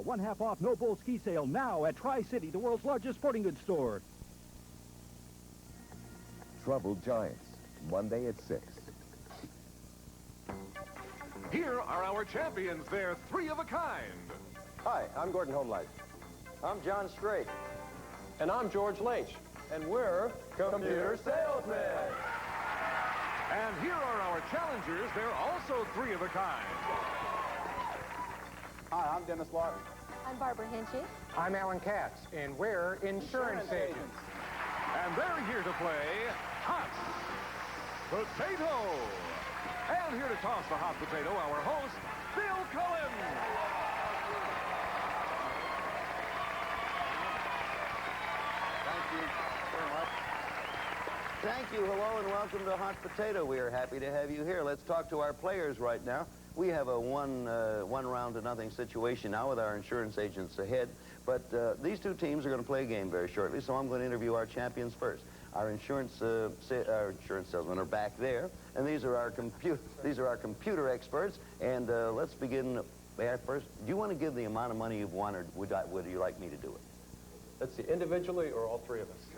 1/2 off No Bull ski sale now at Tri-City, the world's largest sporting goods store. Troubled Giants, Monday at 6. Here are our champions. They're three of a kind. Hi, I'm Gordon Homelight. I'm John Strait. And I'm George Lynch. And we're Computer Salesmen. And here are our challengers. They're also three of a kind. Hi, I'm Dennis Lawton. I'm Barbara Hinchy. I'm Alan Katz, and we're insurance agents. And they're here to play Hot Potato. And here to toss the hot potato, our host, Bill Cullen. Thank you very much. Thank you. Hello and welcome to Hot Potato. We are happy to have you here. Let's talk to our players right now. We have a one round to nothing situation now with our insurance agents ahead. But these two teams are going to play a game very shortly, so I'm going to interview our champions first. Our insurance salesmen are back there, and these are our computer experts. And let's begin. First, do you want to give the amount of money you've won, or would you like me to do it? Let's see, individually or all three of us?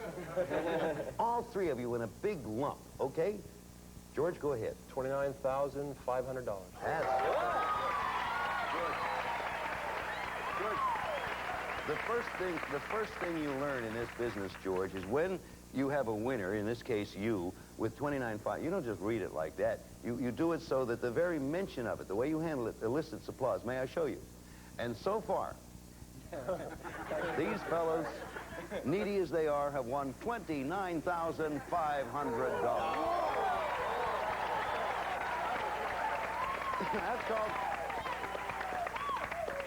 All three of you in a big lump, okay? George, go ahead. $29,500. That's good. The first thing you learn in this business, George, is when you have a winner, in this case you, with $29,500, you don't just read it like that. You do it so that the very mention of it, the way you handle it, elicits applause. May I show you? And so far, these fellows, needy as they are, have won $29,500.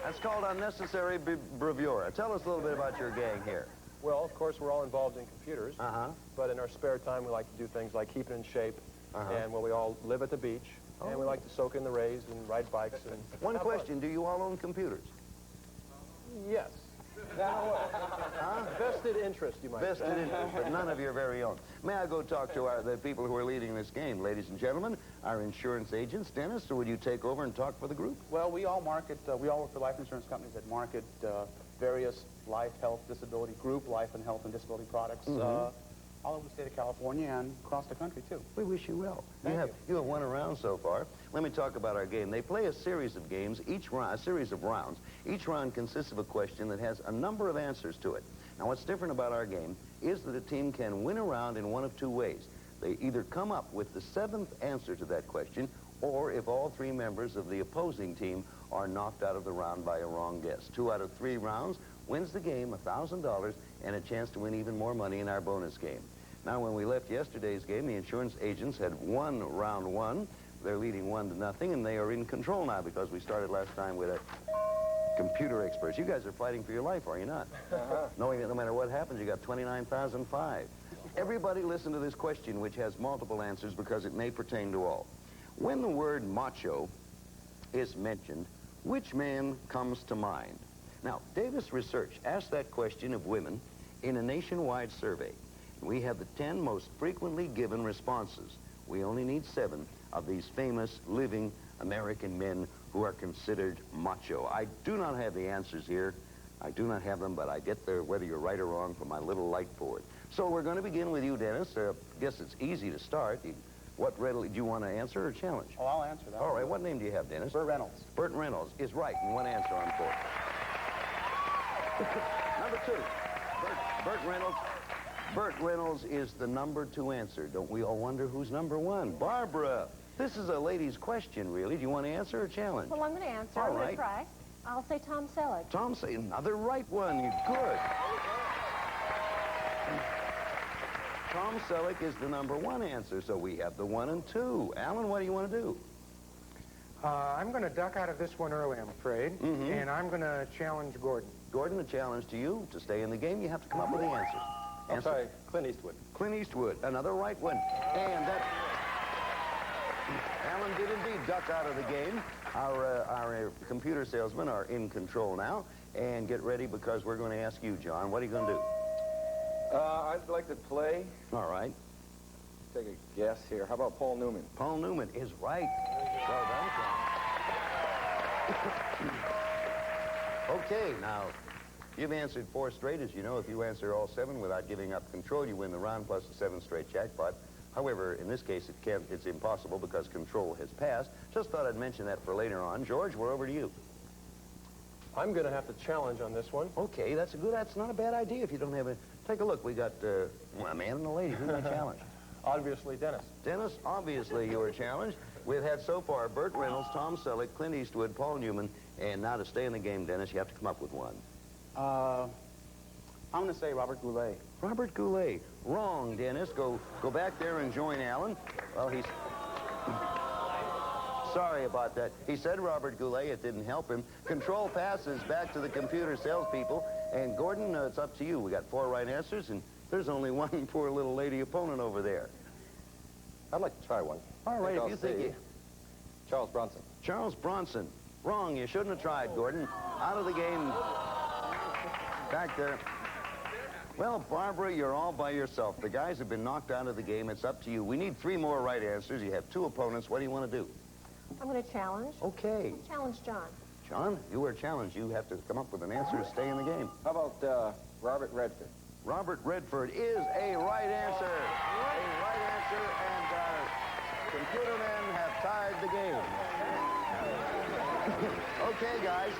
That's called unnecessary bravura. Tell us a little bit about your gang here. Well, of course, we're all involved in computers. But in our spare time, we like to do things like keep it in shape. And when we all live at the beach, and we like to soak in the rays and ride bikes. And one question, do you all own computers? Yes. Vested interest, you might say. Vested interest, but none of your very own. May I go talk to the people who are leading this game? Ladies and gentlemen, our insurance agents. Dennis, or would you take over and talk for the group? Well, we all market, we all work for life insurance companies that market various life, health, disability, group life and health and disability products all over the state of California and across the country, too. We wish you well. Thank you. You have won a round so far. Let me talk about our game. They play a series of games, a series of rounds. Each round consists of a question that has a number of answers to it. Now, what's different about our game is that a team can win a round in one of two ways. They either come up with the seventh answer to that question, or if all three members of the opposing team are knocked out of the round by a wrong guess. 2 out of 3 rounds wins the game, $1,000, and a chance to win even more money in our bonus game. Now, when we left yesterday's game, the insurance agents had won round 1. They're leading 1-0, and they are in control now because we started last time with a computer experts. You guys are fighting for your life, are you not? Knowing that no matter what happens, you got $29,500. Everybody listen to this question, which has multiple answers because it may pertain to all. When the word macho is mentioned, which man comes to mind? Now, Davis Research asked that question of women in a nationwide survey. We have the 10 most frequently given responses. We only need 7 of these famous living American men who are considered macho. I do not have the answers here. I do not have them, but I get there, whether you're right or wrong, from my little light board. So we're going to begin with you, Dennis. I guess it's easy to start. What riddle do you want to answer or challenge? Oh, I'll answer that. All right, what name do you have, Dennis? Burt Reynolds. Burt Reynolds is right in one answer on 4. Number 2, Burt Reynolds. Burt Reynolds is the number 2 answer. Don't we all wonder who's number 1? Barbara, this is a lady's question, really. Do you want to answer or challenge? Well, I'm going to answer. All I'm going right. to try. I'll say Tom Selleck. Tom, say another right one. Good. Tom Selleck is the number 1 answer, so we have the 1 and 2. Alan, what do you want to do? I'm going to duck out of this one early, I'm afraid, and I'm going to challenge Gordon. Gordon, the challenge to you, to stay in the game, you have to come up with the answer. I'll try Clint Eastwood. Clint Eastwood, another right one. And that... Alan did indeed duck out of the game. Our computer salesmen are in control now. And get ready, because we're going to ask you, John, what are you going to do? I'd like to play. All right. Take a guess here. How about Paul Newman? Paul Newman is right. Well done, John. Okay, now, you've answered 4 straight. As you know, if you answer all 7 without giving up control, you win the round plus the 7 straight jackpot. However, in this case, it's impossible because control has passed. Just thought I'd mention that for later on. George, we're over to you. I'm going to have to challenge on this one. Okay, that's not a bad idea if you don't have a... Take a look. We got a man and a lady. Who's my challenge? Obviously, Dennis. Dennis, obviously you were challenged. We've had so far Burt Reynolds, Tom Selleck, Clint Eastwood, Paul Newman, and now to stay in the game, Dennis, you have to come up with one. I'm going to say Robert Goulet. Robert Goulet. Wrong, Dennis. Go back there and join Alan. Well, he's... Sorry about that. He said Robert Goulet. It didn't help him. Control passes back to the computer salespeople. And Gordon, it's up to you. We got 4 right answers, and there's only one poor little lady opponent over there. I'd like to try one. All right, if you think you... Charles Bronson. Charles Bronson. Wrong. You shouldn't have tried, Gordon. Out of the game. Back there. Well, Barbara, you're all by yourself. The guys have been knocked out of the game. It's up to you. We need 3 more right answers. You have 2 opponents. What do you want to do? I'm going to challenge. Okay. Challenge John. John, you were challenged. You have to come up with an answer to stay in the game. How about Robert Redford? Robert Redford is a right answer. A right answer, and computer men have tied the game. Okay, guys.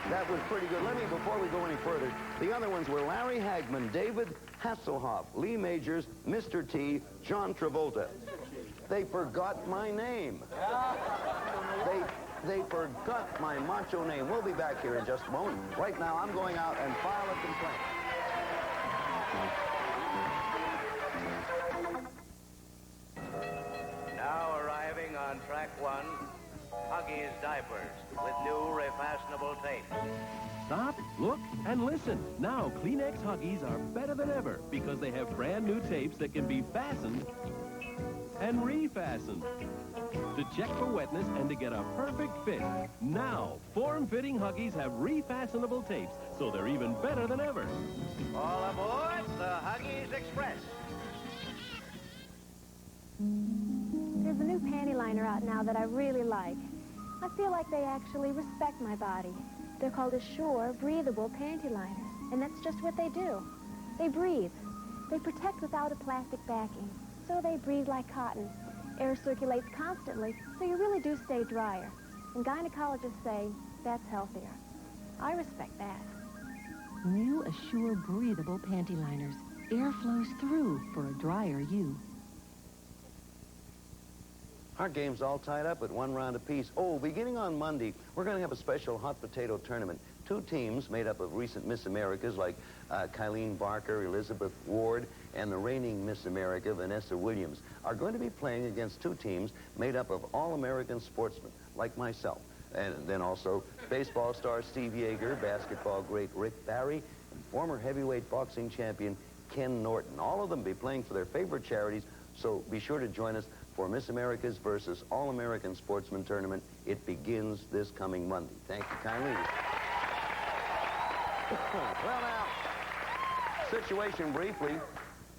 That was pretty good. Before we go any further, the other ones were Larry Hagman, David Hasselhoff, Lee Majors, Mr. T, John Travolta. They forgot my name. They forgot my macho name. We'll be back here in just a moment. Right now, I'm going out and file a complaint. Now arriving on track 1, Huggies diapers with new refashionable tape. Stop, look, and listen. Now, Kleenex Huggies are better than ever because they have brand new tapes that can be fastened and refastened to check for wetness and to get a perfect fit. Now, form-fitting Huggies have refastenable tapes, so they're even better than ever. All aboard the Huggies Express. There's a new panty liner out now that I really like. I feel like they actually respect my body. They're called Assure Breathable Panty Liners, and that's just what they do. They breathe. They protect without a plastic backing, so they breathe like cotton. Air circulates constantly, so you really do stay drier. And gynecologists say that's healthier. I respect that. New Assure Breathable Panty Liners. Air flows through for a drier you. Our game's all tied up at 1 round apiece. Oh, beginning on Monday, we're going to have a special hot potato tournament. 2 teams made up of recent Miss Americas like Kylene Barker, Elizabeth Ward, and the reigning Miss America, Vanessa Williams, are going to be playing against 2 teams made up of all-American sportsmen like myself. And then also baseball star Steve Yeager, basketball great Rick Barry, and former heavyweight boxing champion Ken Norton. All of them be playing for their favorite charities, so be sure to join us for Miss America's versus All-American Sportsman Tournament. It begins this coming Monday. Thank you kindly. Well, now, situation briefly.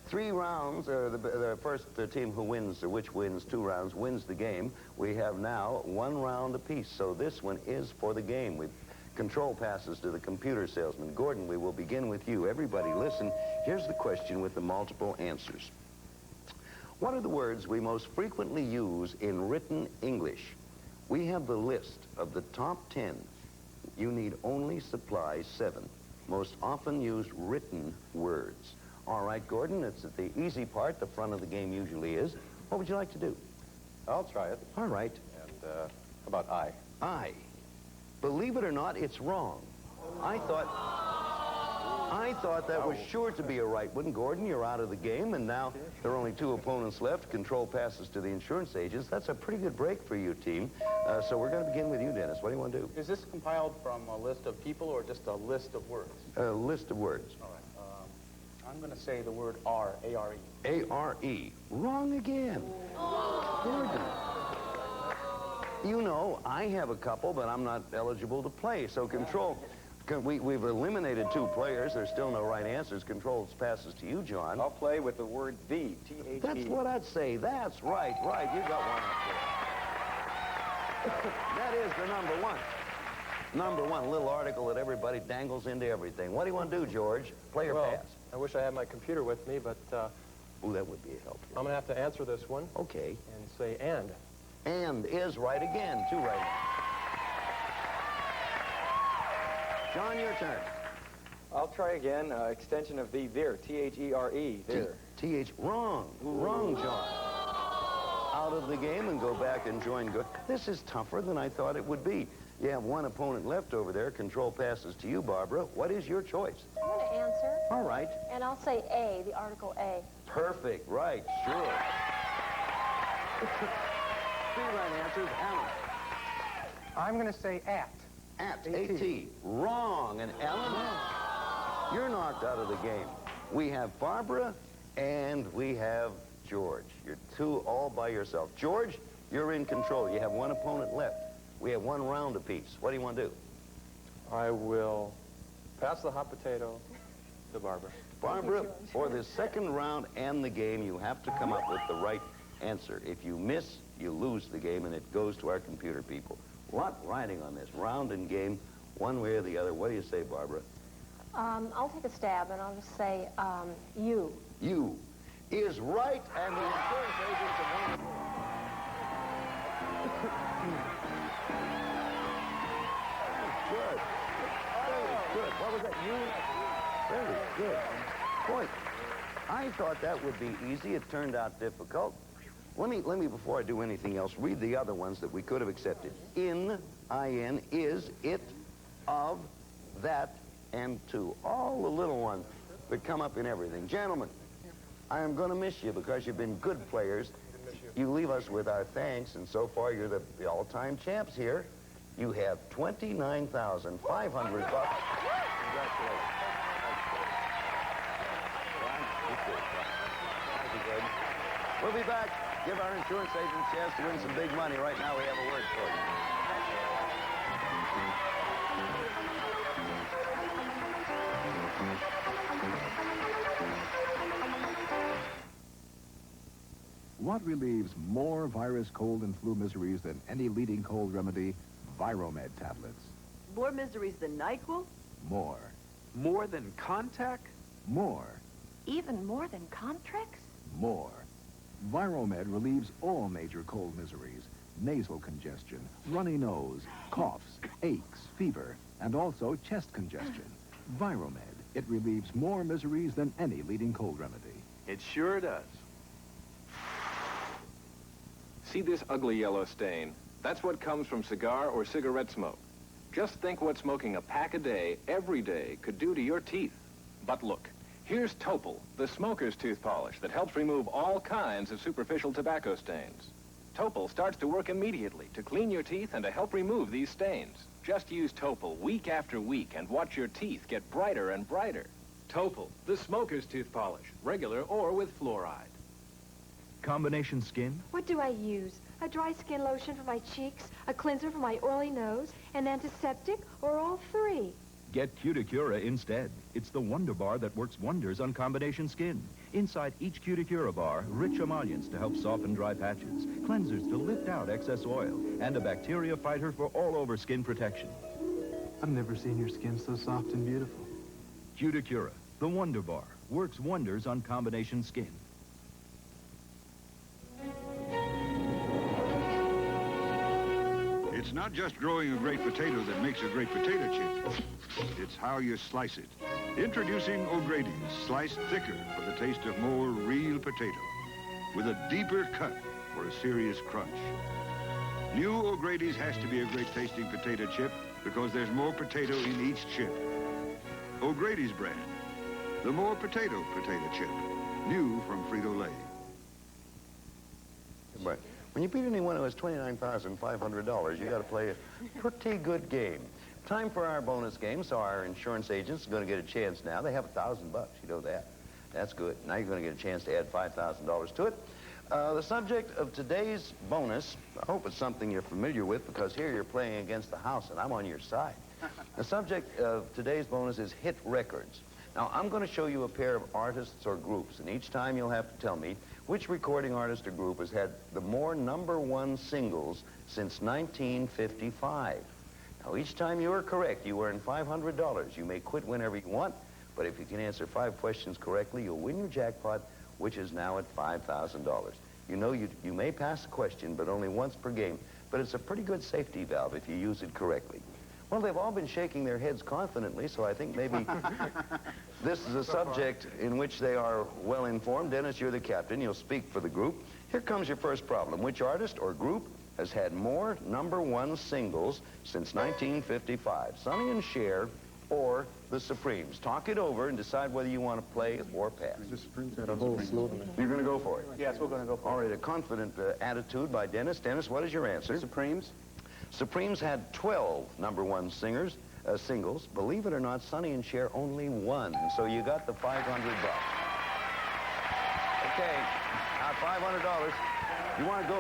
3 rounds, the first team who wins, which wins 2 rounds, wins the game. We have now 1 round apiece, so this one is for the game. With control passes to the computer salesman. Gordon, we will begin with you. Everybody listen. Here's the question with the multiple answers. What are the words we most frequently use in written English? We have the list of the top 10. You need only supply 7 most often used written words. All right, Gordon, it's at the easy part. The front of the game usually is. What would you like to do? I'll try it. All right. And how about I? I. Believe it or not, it's wrong. I thought that was sure to be a right one. Gordon, you're out of the game, and now there are only 2 opponents left. Control passes to the insurance agents. That's a pretty good break for you, team. So we're going to begin with you, Dennis. What do you want to do? Is this compiled from a list of people or just a list of words? A list of words. All right. I'm going to say the word R, A-R-E. A-R-E. Wrong again. Gordon. You know, I have a couple, but I'm not eligible to play. So control... We've eliminated 2 players. There's still no right answers. Control passes to you, John. I'll play with the word the, T-H-E. That's what I'd say. That's right. Right. You got one up there. That is the number 1. Number one, a little article that everybody dangles into everything. What do you want to do, George? Play or pass? I wish I had my computer with me, but Ooh, that would be a help. I'm going to have to answer this one. Okay. And say and. And is right again. 2 right. John, your turn. I'll try again. Extension of the there. T-H-E-R-E. There. T-H. Wrong. Wrong, John. Out of the game and go back and join good. This is tougher than I thought it would be. You have one opponent left over there. Control passes to you, Barbara. What is your choice? I'm going to answer. All right. And I'll say A, the article A. Perfect. Right. Sure. 3 right answers. Alan. I'm going to say at. At. A-T. Wrong. And Alan, you're knocked out of the game. We have Barbara and we have George. You're 2 all by yourself. George, you're in control. You have one opponent left. We have 1 round apiece. What do you want to do? I will pass the hot potato to Barbara. Barbara, for the second round and the game, you have to come up with the right answer. If you miss, you lose the game, and it goes to our computer people. Lot riding on this, round and game, one way or the other. What do you say, Barbara? I'll take a stab, and I'll just say U. U is right, and the insurance agents have won. Good. Very good. What was that? U? Very good. Boy, I thought that would be easy. It turned out difficult. Let me, before I do anything else, read the other ones that we could have accepted. In, I-N, is, it, of, that, and to. All the little ones that come up in everything. Gentlemen, I am going to miss you because you've been good players. You leave us with our thanks, and so far you're the all-time champs here. You have $29,500. Congratulations. We'll be back. Give our insurance agent a chance to win some big money. Right now, we have a word for you. What relieves more virus, cold, and flu miseries than any leading cold remedy? Viromed tablets. More miseries than NyQuil? More. More than Contac? More. Even more than Comtrex? More. Viromed relieves all major cold miseries. Nasal congestion, runny nose, coughs, aches, fever, and also chest congestion. Viromed. It relieves more miseries than any leading cold remedy. It sure does. See this ugly yellow stain? That's what comes from cigar or cigarette smoke. Just think what smoking a pack a day, every day, could do to your teeth. But look, here's Topol, the smoker's tooth polish that helps remove all kinds of superficial tobacco stains. Topol starts to work immediately to clean your teeth and to help remove these stains. Just use Topol week after week and watch your teeth get brighter and brighter. Topol, the smoker's tooth polish, regular or with fluoride. Combination skin? What do I use? A dry skin lotion for my cheeks, a cleanser for my oily nose, an antiseptic, or all 3? Get Cuticura instead. It's the Wonder Bar that works wonders on combination skin. Inside each Cuticura bar, rich emollients to help soften dry patches, cleansers to lift out excess oil, and a bacteria fighter for all-over skin protection. I've never seen your skin so soft and beautiful. Cuticura, the Wonder Bar, works wonders on combination skin. It's not just growing a great potato that makes a great potato chip. It's how you slice it. Introducing O'Grady's, sliced thicker for the taste of more real potato, with a deeper cut for a serious crunch. New O'Grady's has to be a great tasting potato chip because there's more potato in each chip. O'Grady's brand, the more potato chip, new from Frito-Lay. Right. When you beat anyone who has $29,500, you got to play a pretty good game. Time for our bonus game, so our insurance agents are going to get a chance now. They have $1,000, you know that. That's good. Now you're going to get a chance to add $5,000 to it. The subject of today's bonus, I hope it's something you're familiar with because here you're playing against the house and I'm on your side. The subject of today's bonus is hit records. Now, I'm going to show you a pair of artists or groups, and each time you'll have to tell me which recording artist or group has had the more #1 singles since 1955. Now, Now, each time you are correct, you earn $500. You may quit whenever you want, but if you can answer 5 questions correctly, you'll win your jackpot, which is now at $5,000. You know you may pass a question, but only once per game, but it's a pretty good safety valve if you use it correctly. Well, they've all been shaking their heads confidently, so I think maybe this is a subject in which they are well informed. Dennis, you're the captain. You'll speak for the group. Here comes your first problem. Which artist or group has had more #1 singles since 1955? Sonny and Cher or the Supremes? Talk it over and decide whether you want to play or pass. The Supremes had a whole slew of them. You're going to go for it? Yes, we're going to go for it. All right, a confident attitude by Dennis. Dennis, what is your answer? Supremes. Supremes had 12 #1 singles. Believe it or not, Sonny and Cher only 1. So you got the $500. Okay, now $500. You want to go?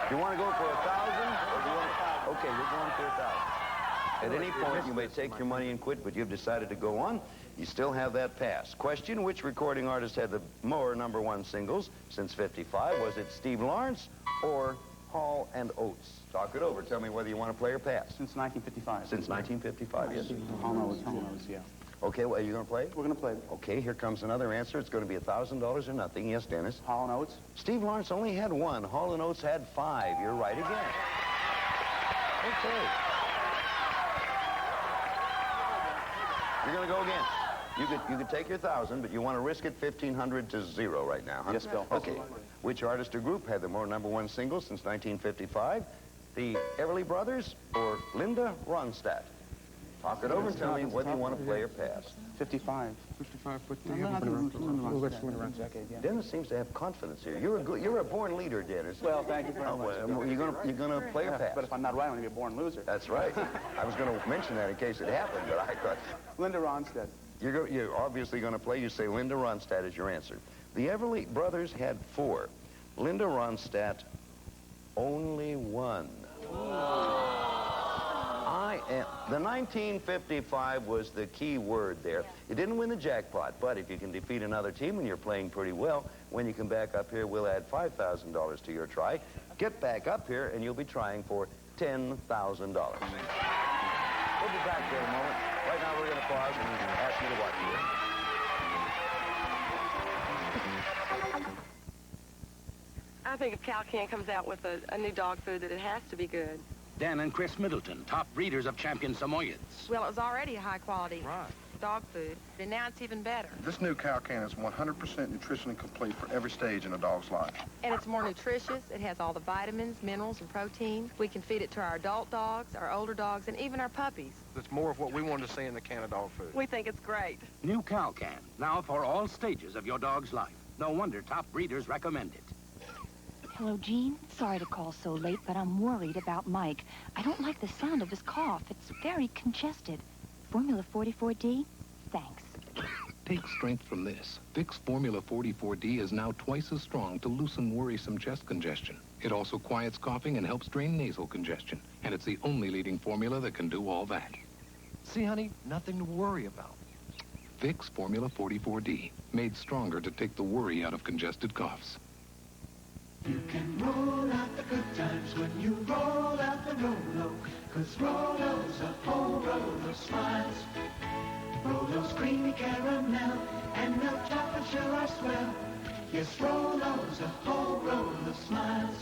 You want to go for 1,000? Or do you want to? Okay, you're going for 1,000. At any point, you may take your money and quit, but you've decided to go on. You still have that pass. Question: which recording artist had the more #1 singles since '55? Was it Steve Lawrence or Hall and Oates? Talk it over. Tell me whether you want to play or pass. Since 1955. Since 1955, yes. Hall and Oates, yeah. Okay, well, are you going to play? We're going to play. Okay, here comes another answer. It's going to be $1,000 or nothing. Yes, Dennis? Hall and Oates. Steve Lawrence only had 1. Hall and Oates had 5. You're right again. Okay. You're going to go again. You could take your 1,000, but you want to risk it 1,500 to 0 right now, huh? Yes, Bill. Okay. Which artist or group had the more #1 singles since 1955? The Everly Brothers or Linda Ronstadt? Talk it over and tell me whether you want to play or pass. 55. 55, put the Dennis seems to have confidence here. You're a born leader, Dennis. Well, thank you very much. You're gonna play or pass? But if I'm not right, I'm going to be a born loser. That's right. I was going to mention that in case it happened, but I thought... Linda Ronstadt. You're obviously going to play. You say Linda Ronstadt is your answer. The Everly Brothers had 4. Linda Ronstadt, only 1. The 1955 was the key word there. You didn't win the jackpot, but if you can defeat another team and you're playing pretty well, when you come back up here, we'll add $5,000 to your try. Get back up here, and you'll be trying for $10,000. We'll be back there in a moment. Right now, we're going to pause and ask you to watch here. I think if Cal-Can comes out with a new dog food, that it has to be good. Dan and Chris Middleton, top breeders of champion Samoyeds. Well, it was already a high-quality dog food, and now it's even better. This new Cal-Can is 100% nutritionally complete for every stage in a dog's life. And it's more nutritious. It has all the vitamins, minerals, and protein. We can feed it to our adult dogs, our older dogs, and even our puppies. It's more of what we want to see in the can of dog food. We think it's great. New Cal-Can, now for all stages of your dog's life. No wonder top breeders recommend it. Hello, Jean. Sorry to call so late, but I'm worried about Mike. I don't like the sound of his cough. It's very congested. Formula 44D? Thanks. Take strength from this. Vicks Formula 44D is now twice as strong to loosen worrisome chest congestion. It also quiets coughing and helps drain nasal congestion. And it's the only leading formula that can do all that. See, honey, nothing to worry about. Vicks Formula 44D, made stronger to take the worry out of congested coughs. You can roll out the good times when you roll out the Rolo, 'cause Rolo's a whole roll of smiles. Rolo's creamy caramel and milk chocolate sure are swell. Yes, Rolo's a whole roll of smiles.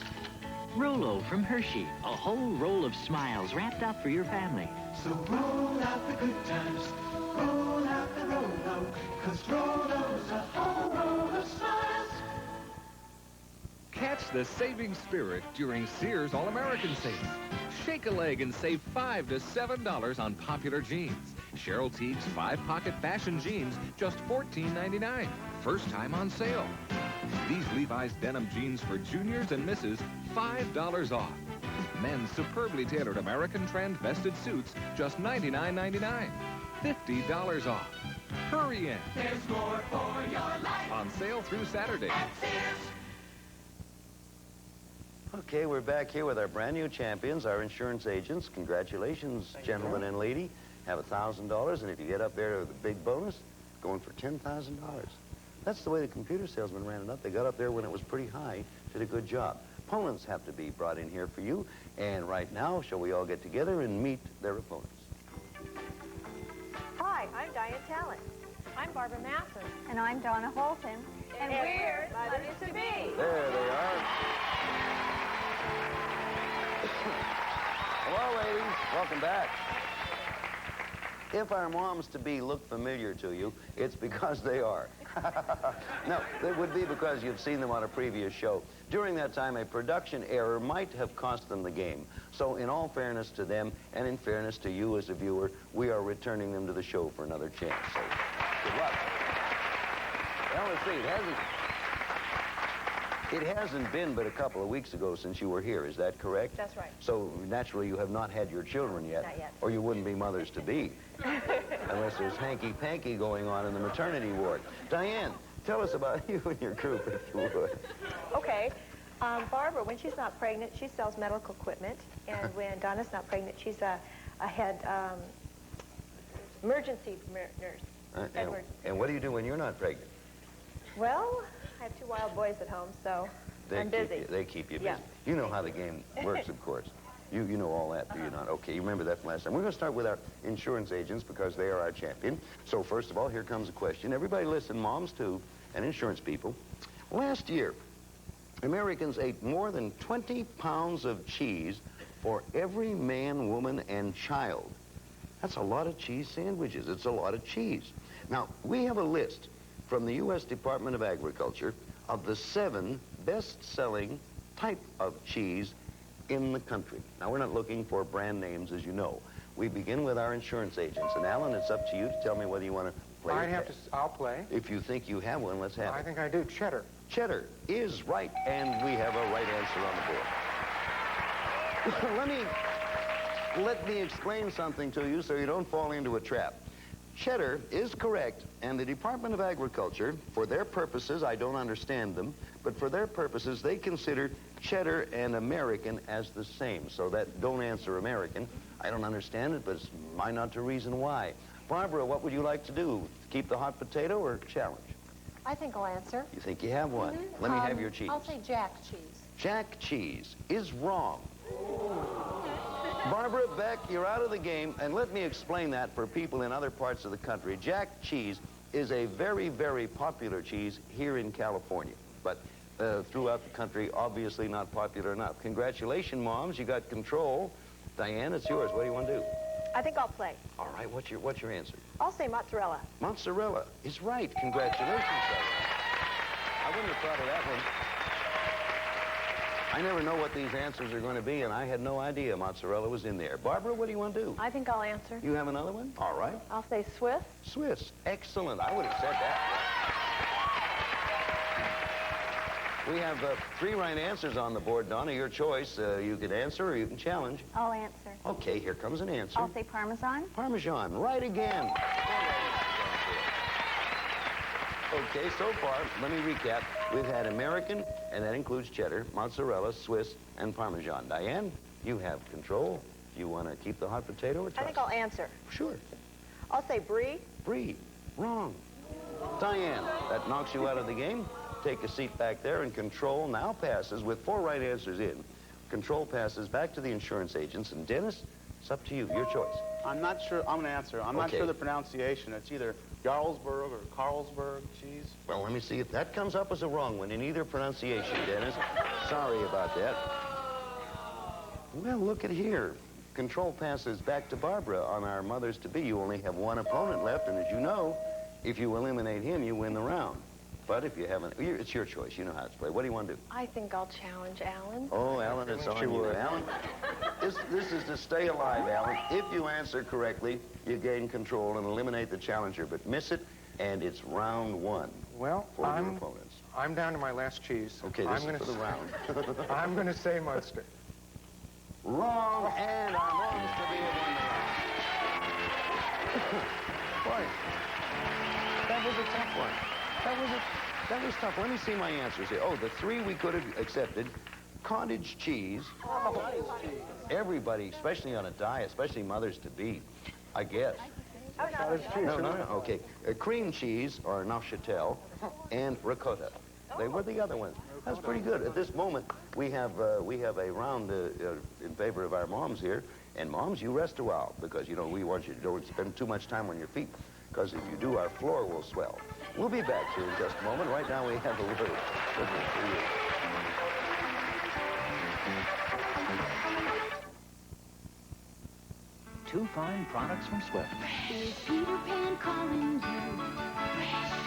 Rolo from Hershey, a whole roll of smiles wrapped up for your family. So roll out the good times, roll out the Rolo, 'cause Rolo's a whole roll of smiles. Catch the saving spirit during Sears All-American Sale. Shake a leg and save $5 to $7 on popular jeans. Cheryl Teague's 5-pocket fashion jeans, just $14.99. First time on sale. These Levi's denim jeans for juniors and misses, $5 off. Men's superbly tailored American trend vested suits, just $99.99. $50 off. Hurry in. There's more for your life. On sale through Saturday. At Sears. Okay, we're back here with our brand new champions, our insurance agents. Congratulations, gentlemen and lady. Have $1,000, and if you get up there with a big bonus, going for $10,000. That's the way the computer salesman ran it up. They got up there when it was pretty high, did a good job. opponents have to be brought in here for you. And right now, shall we all get together and meet their opponents? Hi, I'm Diane Talent. I'm Barbara Masson. And I'm Donna Holton. And we're Mothers-to-Be. There they are. Hello, ladies. Welcome back. If our moms-to-be look familiar to you, it's because they are. No, it would be because you've seen them on a previous show. During that time, a production error might have cost them the game. So in all fairness to them, and in fairness to you as a viewer, we are returning them to the show for another chance. So, good luck. Well, let's see, it hasn't been but a couple of weeks ago since you were here, is that correct? That's right. So, naturally, you have not had your children yet. Not yet. Or you wouldn't be mothers-to-be. Unless there's hanky-panky going on in the maternity ward. Diane, tell us about you and your group, if you would. Okay. Barbara, when she's not pregnant, she sells medical equipment. And when Donna's not pregnant, she's a head emergency nurse. And what do you do when you're not pregnant? Well, I have 2 wild boys at home, so I'm busy. They keep you busy. Yeah. You know how the game works, of course. You know all that, do you not? Okay, you remember that from last time. We're going to start with our insurance agents because they are our champion. So first of all, here comes a question. Everybody listen, moms too, and insurance people. Last year, Americans ate more than 20 pounds of cheese for every man, woman, and child. That's a lot of cheese sandwiches. It's a lot of cheese. Now, we have a list from the U.S. Department of Agriculture of the 7 best-selling type of cheese in the country. Now, we're not looking for brand names, as you know. We begin with our insurance agents. And, Alan, it's up to you to tell me whether you want to play. I'll play. If you think you have one, let's have it. I think I do. Cheddar. Cheddar is right, and we have a right answer on the board. Let me explain something to you so you don't fall into a trap. Cheddar is correct, and the Department of Agriculture, for their purposes, I don't understand them, but for their purposes, they consider cheddar and American as the same. So that don't answer American. I don't understand it, but it's mine not to reason why. Barbara, what would you like to do? Keep the hot potato or challenge? I think I'll answer. You think you have one? Let me have your cheese. I'll say Jack cheese. Jack cheese is wrong. Barbara, Beck, you're out of the game, and let me explain that for people in other parts of the country. Jack cheese is a very, very popular cheese here in California, but throughout the country, obviously not popular enough. Congratulations, moms, you got control. Diane, it's yours. What do you want to do? I think I'll play. All right, what's your answer? I'll say mozzarella. Mozzarella is right. Congratulations, Diane. I wouldn't have thought of that one. I never know what these answers are going to be, and I had no idea mozzarella was in there. Barbara, what do you want to do? I think I'll answer. You have another one? All right. I'll say Swiss. Swiss. Excellent. I would have said that. We have 3 right answers on the board, Donna. Your choice. You can answer or you can challenge. I'll answer. Okay, here comes an answer. I'll say Parmesan. Parmesan. Right again. Okay, so far, let me recap. We've had American, and that includes cheddar, mozzarella, Swiss, and Parmesan. Diane, you have control. Do you want to keep the hot potato or toss? I think I'll answer. Sure. I'll say Brie. Brie. Wrong. Diane, that knocks you out of the game. Take a seat back there, and control now passes with 4 right answers in. Control passes back to the insurance agents, and Dennis, it's up to you. Your choice. I'm not sure. I'm going to answer. I'm not sure the pronunciation. It's either Jarlsberg or Carlsberg cheese. Well, let me see if that comes up as a wrong one in either pronunciation, Dennis. Sorry about that. Well, look at here. Control passes back to Barbara on our mothers-to-be. You only have 1 opponent left, and as you know, if you eliminate him, you win the round. But if you haven't, it's your choice. You know how to play. What do you want to do? I think I'll challenge Alan. Oh, Alan, it's on you. Alan, this is to stay alive, Alan. If you answer correctly, you gain control and eliminate the challenger. But miss it, and it's round 1. Well, for your opponents. I'm down to my last cheese. Okay, this is for the round. I'm going to say Munster. Wrong, and our moms to be won the round. Boy, that was a tough one. That was tough. Let me see my answers here. Oh, the 3 we could have accepted. Cottage cheese. Oh, cottage cheese. Everybody, especially on a diet, especially mothers-to-be, I guess. Cottage cheese. No. Okay. Cream cheese, or Neuchâtel, and ricotta. They were the other ones. That's pretty good. At this moment, we have a round in favor of our moms here. And moms, you rest a while because, you know, we want you to don't spend too much time on your feet because if you do, our floor will swell. We'll be back here in just a moment. Right now, we have a little for you. Two fine products from Swift. Is Peter Pan calling you?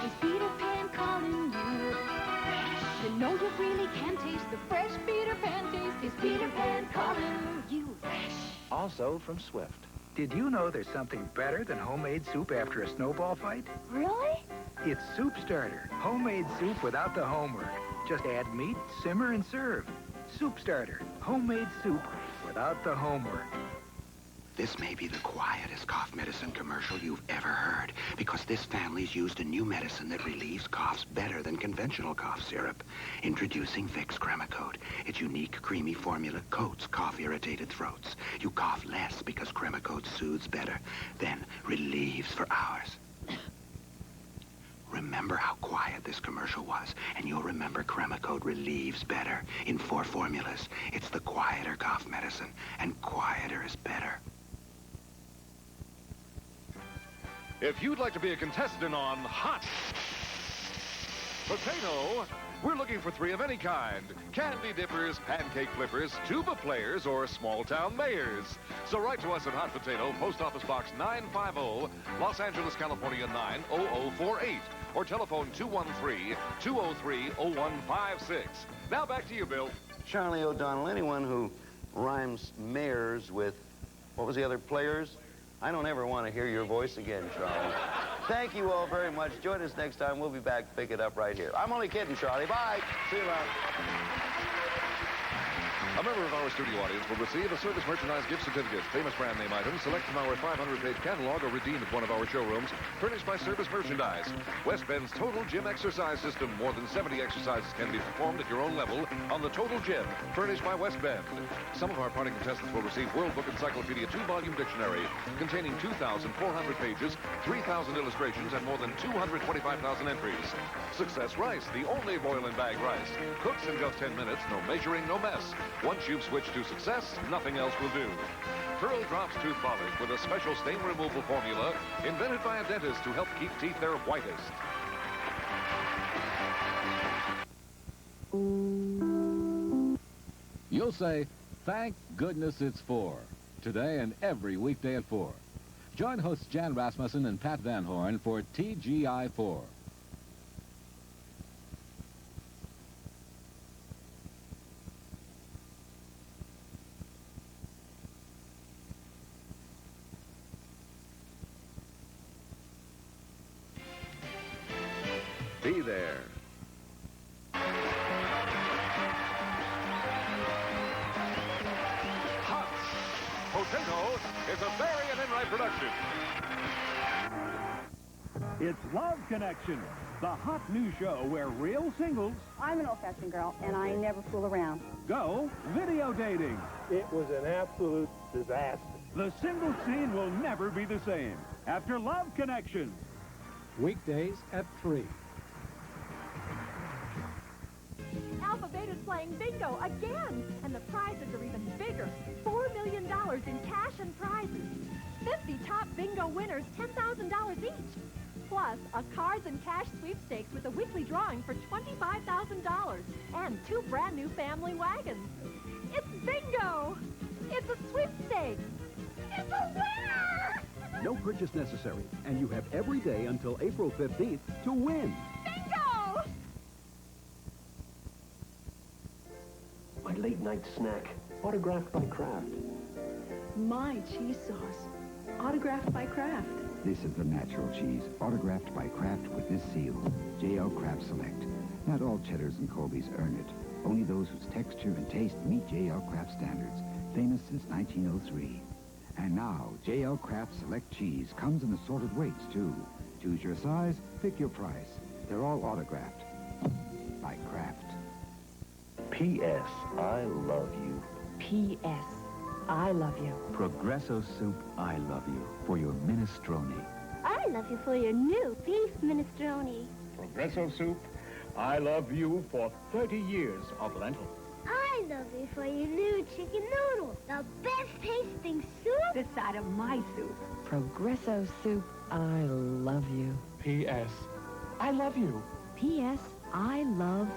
Is Peter Pan calling you? You know you really can taste the fresh Peter Pan taste. Is Peter Pan calling you? Also from Swift. Did you know there's something better than homemade soup after a snowball fight? Really? It's Soup Starter. Homemade soup without the homework. Just add meat, simmer, and serve. Soup Starter. Homemade soup without the homework. This may be the quietest cough medicine commercial you've ever heard because this family's used a new medicine that relieves coughs better than conventional cough syrup. Introducing Vicks Cremacode. Its unique, creamy formula coats cough-irritated throats. You cough less because Cremacode soothes better, then relieves for hours. Remember how quiet this commercial was, and you'll remember Cremacode relieves better in 4 formulas. It's the quieter cough medicine, and quieter is better. If you'd like to be a contestant on Hot Potato, we're looking for 3 of any kind. Candy dippers, pancake flippers, tuba players, or small-town mayors. So write to us at Hot Potato, Post Office Box 950, Los Angeles, California 90048. Or telephone 213-203-0156. Now back to you, Bill. Charlie O'Donnell, anyone who rhymes mayors with, what was the other, players? I don't ever want to hear your voice again, Charlie. Thank you all very much. Join us next time. We'll be back to pick it up right here. I'm only kidding, Charlie. Bye. See you around. A member of our studio audience will receive a service merchandise gift certificate. Famous brand name items selected from our 500-page catalog or redeemed at one of our showrooms, furnished by Service Merchandise. West Bend's Total Gym Exercise System. More than 70 exercises can be performed at your own level on the Total Gym, furnished by West Bend. Some of our parting contestants will receive World Book Encyclopedia 2-volume dictionary containing 2,400 pages, 3,000 illustrations, and more than 225,000 entries. Success Rice, the only boil and bag rice. Cooks in just 10 minutes, no measuring, no mess. Once you've switched to Success, nothing else will do. Pearl Drops Tooth Polish with a special stain removal formula invented by a dentist to help keep teeth their whitest. You'll say, thank goodness it's 4. Today and every weekday at 4. Join hosts Jan Rasmussen and Pat Van Horn for TGI 4. Be there. Hot Potato is a Barry and Enright production. It's Love Connection, the hot new show where real singles... I'm an old-fashioned girl, and I never fool around. ...go video dating. It was an absolute disaster. The single scene will never be the same after Love Connection. Weekdays at 3. Alpha Beta's playing bingo again, and the prizes are even bigger. $4 million in cash and prizes. 50 top bingo winners, $10,000 each. Plus, a cards and cash sweepstakes with a weekly drawing for $25,000 and 2 brand new family wagons. It's bingo! It's a sweepstakes! It's a winner! No purchase necessary, and you have every day until April 15th to win. Bingo! My late-night snack, autographed by Kraft. My cheese sauce, autographed by Kraft. This is the natural cheese, autographed by Kraft with this seal. J.L. Kraft Select. Not all Cheddars and Colbys earn it. Only those whose texture and taste meet J.L. Kraft standards. Famous since 1903. And now, J.L. Kraft Select Cheese comes in assorted weights, too. Choose your size, pick your price. They're all autographed by Kraft. P.S. I love you. P.S. I love you. Progresso Soup, I love you. For your minestrone. I love you for your new beef minestrone. Progresso Soup, I love you for 30 years of lentils. I love you for your new chicken noodle, the best tasting soup. This side of my soup. Progresso soup, I love you. P.S. I love you. P.S. I love